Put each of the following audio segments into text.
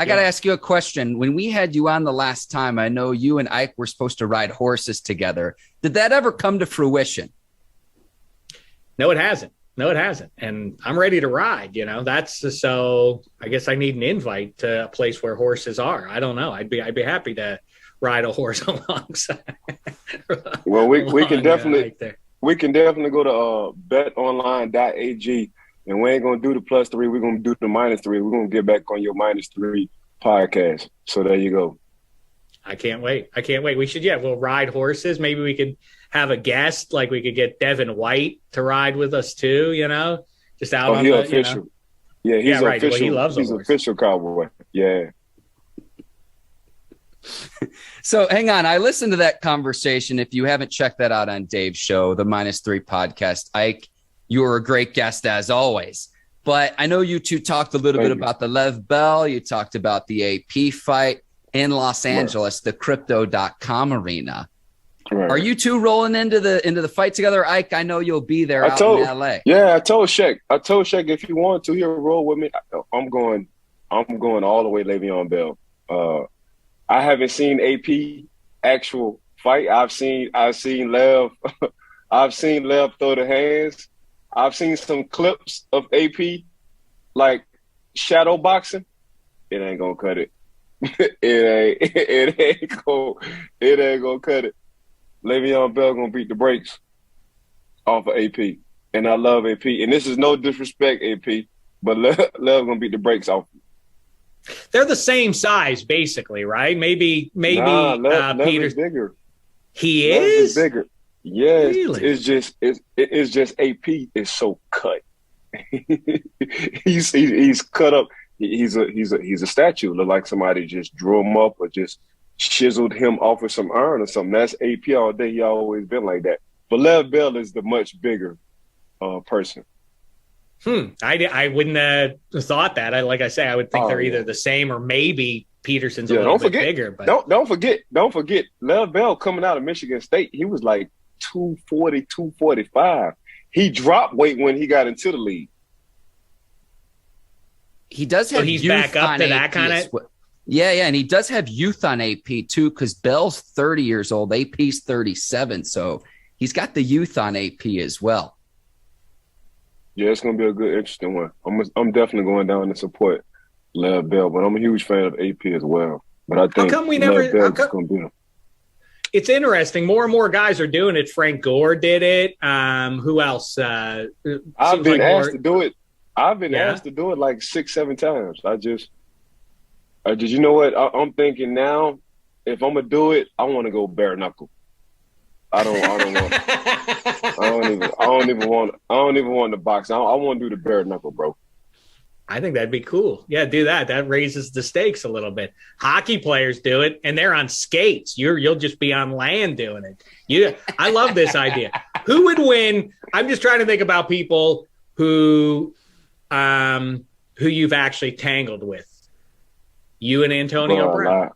I got to ask you a question. When we had you on the last time, I know you and Ike were supposed to ride horses together. Did that ever come to fruition? No, it hasn't. And I'm ready to ride, so I guess I need an invite to a place where horses are. I don't know. I'd be happy to ride a horse alongside. Well, we can definitely go to betonline.ag, and we ain't going to do the +3. We're going to do the -3. We're going to get back on your -3 podcast. So there you go. I can't wait. We should, we'll ride horses. Maybe we could have a guest, like we could get Devin White to ride with us too, just out on the official. Yeah, he's right. official. Well, he loves he's official cowboy. Yeah. So hang on. I listened to that conversation. If you haven't checked that out on Dave's show, the -3 podcast, Ike, you were a great guest as always. But I know you two talked a little bit about the Lev Bell. You talked about the AP fight in Los Angeles, the Crypto.com arena. Right. Are you two rolling into the fight together, Ike? I know you'll be there in LA. Yeah, I told Shaq if you want to, he'll roll with me. I'm going all the way Le'Veon Bell. I haven't seen AP actual fight. I've seen Lev. I've seen Lev throw the hands. I've seen some clips of AP like shadow boxing. It ain't gonna cut it. It ain't gonna cut it. Le'Veon Bell gonna beat the brakes off of AP, and I love AP. And this is no disrespect, AP, but Lev gonna beat the brakes off. They're the same size, basically, right? Maybe Lev Peter is bigger. He Lev is bigger. Yes, really? It's just AP is so cut. he's cut up. He's a statue. Look like somebody just drew him up or just chiseled him off with some iron or something. That's AP all day. He always been like that. But Lev Bell is the much bigger person. I wouldn't have thought that. Like I say, I would think they're either the same or maybe Peterson's a little bit bigger. But don't forget, Lev Bell coming out of Michigan State, he was like 240, 245. He dropped weight when he got into the league. He does have he's youth back up on to AP that kind of. Yeah, and he does have youth on AP too, because Bell's 30 years old, AP's 37, so he's got the youth on AP as well. Yeah, it's gonna be a good, interesting one. I'm definitely going down to support Lev Bell, but I'm a huge fan of AP as well. But I think Lev Bell is gonna beat him. It's interesting. More and more guys are doing it. Frank Gore did it. Who else? I've been asked to do it. I've been asked to do it like 6-7 times. You know what? I'm thinking now, if I'm gonna do it, I want to go bare knuckle. I don't even want the box. I want to do the bare knuckle, bro. I think that'd be cool. Yeah, do that. That raises the stakes a little bit. Hockey players do it, and they're on skates. You'll just be on land doing it. I love this idea. Who would win? I'm just trying to think about people who you've actually tangled with. You and Antonio Brown.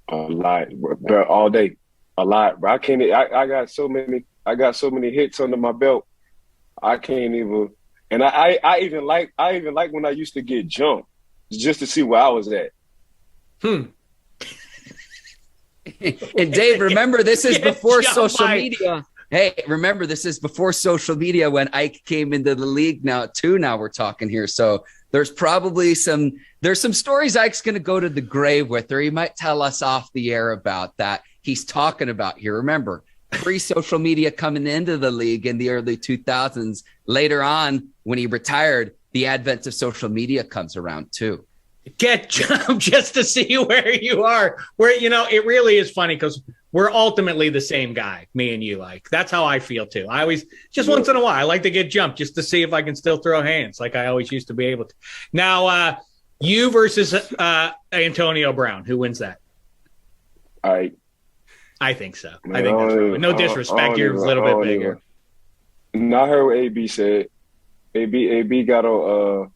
A lot, bro, all day. A lot, bro. I can't. I got so many hits under my belt. I can't even. And I even like when I used to get jumped just to see where I was at. And Dave, remember, this is before social media. Hey, remember, this is before social media when Ike came into the league now we're talking here. So there's probably some stories Ike's going to go to the grave with, or he might tell us off the air about that he's talking about here. Remember, pre-social media coming into the league in the early 2000s. Later on, when he retired, the advent of social media comes around too. Get jumped just to see where you are. Where, it really is funny because we're ultimately the same guy, me and you. Like, that's how I feel too. I always, just once in a while, I like to get jumped just to see if I can still throw hands like I always used to be able to. Now, you versus Antonio Brown, who wins that? I think so. I think that's right. No disrespect, you're a little bit bigger. I heard what AB said. AB got on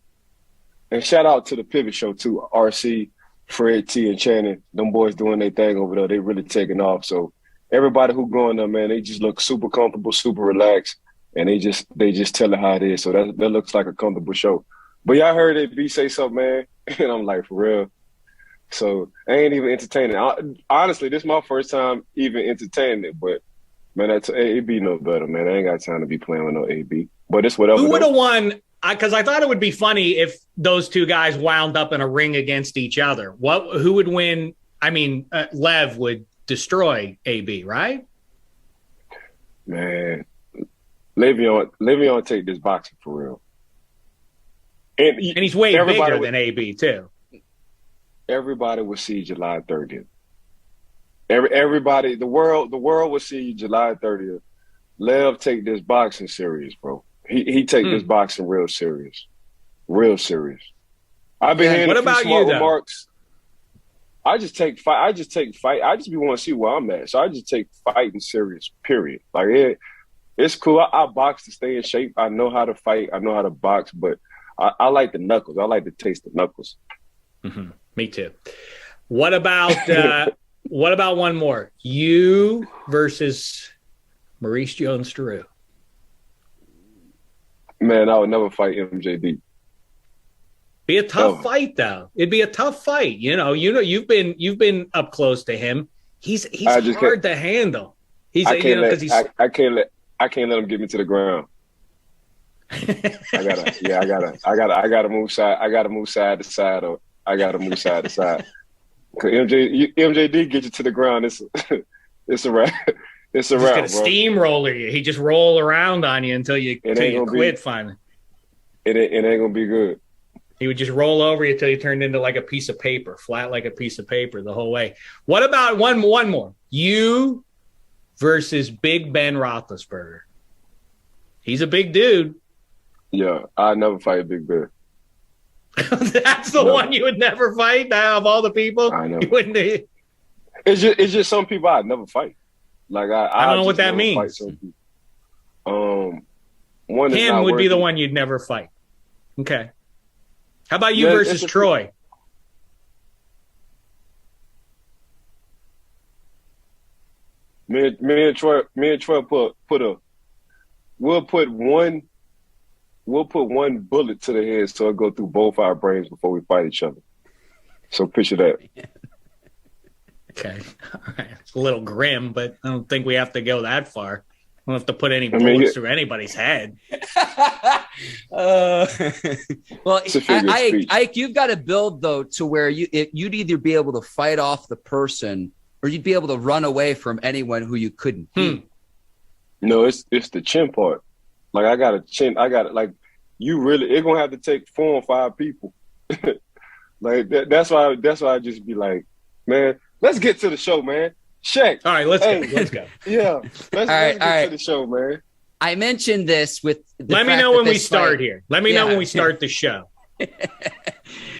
and shout out to the Pivot Show too. RC, Fred T, and Channing. Them boys doing their thing over there. They really taking off. So everybody who going there, man, they just look super comfortable, super relaxed, and they just tell it how it is. So that looks like a comfortable show. But y'all heard AB say something, man, and I'm like, for real. So I ain't even entertaining. Honestly, this is my first time even entertaining it. But man, that's AB no better, man. I ain't got time to be playing with no AB. But it's whatever. Who would have won? Because I thought it would be funny if those two guys wound up in a ring against each other. Who would win? I mean, Lev would destroy AB, right? Man, Le'Veon take this boxing for real. And he's way bigger than AB too. Everybody will see July 30th. Everybody, the world will see July 30th. Lev take this boxing serious, bro. He take this boxing real serious. Real serious. I've been hearing a few smart remarks. I just take fight. I just be want to see where I'm at. So I just take fighting serious, period. Like it's cool. I box to stay in shape. I know how to fight. I know how to box, but I like the knuckles. I like to taste the knuckles. Mm-hmm. Me too. What about one more? You versus Maurice Jones-Drew. Man, I would never fight MJD. Be a tough fight, though. It'd be a tough fight. You know, you've been up close to him. He's hard to handle. I can't let him get me to the ground. I gotta move side. I gotta move side to side. Or I gotta move side to side. Cause MJD get you to the ground. It's a wrap. It's a wrap. He's gonna steamroller you. He just roll around on you until you quit. Finally, it ain't gonna be good. He would just roll over you until you turned into like a piece of paper, flat like a piece of paper the whole way. What about one more? You versus Big Ben Roethlisberger. He's a big dude. Yeah, I never fight Big Ben. That's the one you would never fight now of all the people? I know. You wouldn't. It's just some people I'd never fight. Like I don't know what that means. Him would be the one you'd never fight. Okay. How about you versus Troy? Me and Troy we'll put one bullet to the head so it'll go through both our brains before we fight each other. So picture that. Okay. All right. It's a little grim, but I don't think we have to go that far. We don't have to put any bullets through anybody's head. Well, Ike, you've got to build, though, to where you'd either be able to fight off the person or you'd be able to run away from anyone who you couldn't beat. No, it's the chin part. Like, I got a chin. I got it. Like, it's going to have to take 4 or 5 people. Like, that's why I just be like, man, let's get to the show, man. Shaq. All right, let's go. Yeah. Let's get to the show, man. I mentioned this with Let me know when we start here. Let me know when we start the show.